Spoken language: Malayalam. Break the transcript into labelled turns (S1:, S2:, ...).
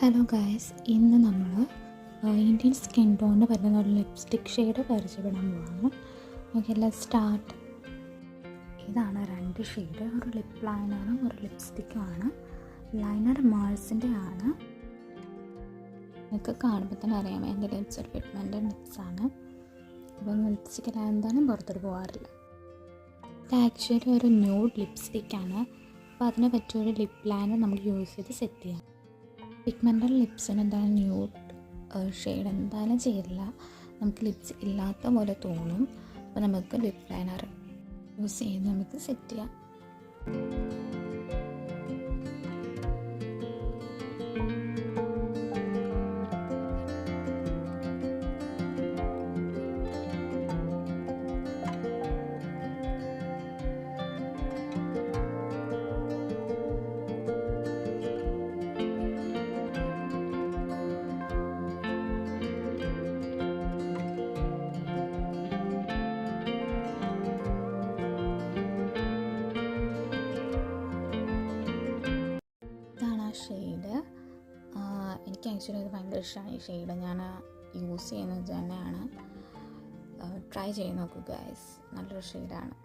S1: ഹലോ ഗായ്സ്, ഇന്ന് നമ്മൾ ഇന്ത്യൻ സ്കിൻ ടോണിന് പറ്റുന്ന ഒരു ലിപ്സ്റ്റിക് ഷെയ്ഡ് പരിചയപ്പെടാൻ പോവാണ്. Okay, let's start. ഇതാണ് രണ്ട് ഷെയ്ഡ്, ഒരു ലിപ്പ് ലൈനറും ഒരു ലിപ്സ്റ്റിക്കുമാണ്. ലൈനർ മാൾസിൻ്റെ ആണ്. നിങ്ങൾക്ക് കാണുമ്പോൾ തന്നെ അറിയാം എൻ്റെ ലിപ്സ് ഒരു പിഗ്മെൻ്റഡ് ലിപ്സാണ്. ഇപ്പം ലിപ്സ്റ്റിക് എല്ലാം എന്തായാലും പുറത്തോട്ട് പോകാറില്ല. ഇത് ആക്ച്വലി ഒരു ന്യൂഡ് ലിപ്സ്റ്റിക്കാണ്. അപ്പോൾ അതിനെ പറ്റിയൊരു ലിപ്പ് ലൈനർ നമുക്ക് യൂസ് ചെയ്ത് സെറ്റ് ചെയ്യാം. പിഗ്മെൻ്റഡ് ലിപ്സിന് എന്തായാലും ന്യൂഡ് ഷെയ്ഡ് എന്തായാലും ചെയ്യില്ല, നമുക്ക് ലിപ്സ് ഇല്ലാത്ത പോലെ തോന്നും. അപ്പോൾ നമുക്ക് ലിപ്പ് ലൈനർ യൂസ് ചെയ്ത് നമുക്ക് സെറ്റ് ചെയ്യാം. ഷെയ്ഡ് എനിക്ക് ആക്ച്വലി ഇത് ഭയങ്കര ഇഷ്ടമാണ്. ഈ ഷെയ്ഡ് ഞാൻ യൂസ് ചെയ്യുന്നത് തന്നെയാണ്. ട്രൈ ചെയ്ത് നോക്കൂ ഗൈസ്, നല്ലൊരു ഷെയ്ഡാണ്.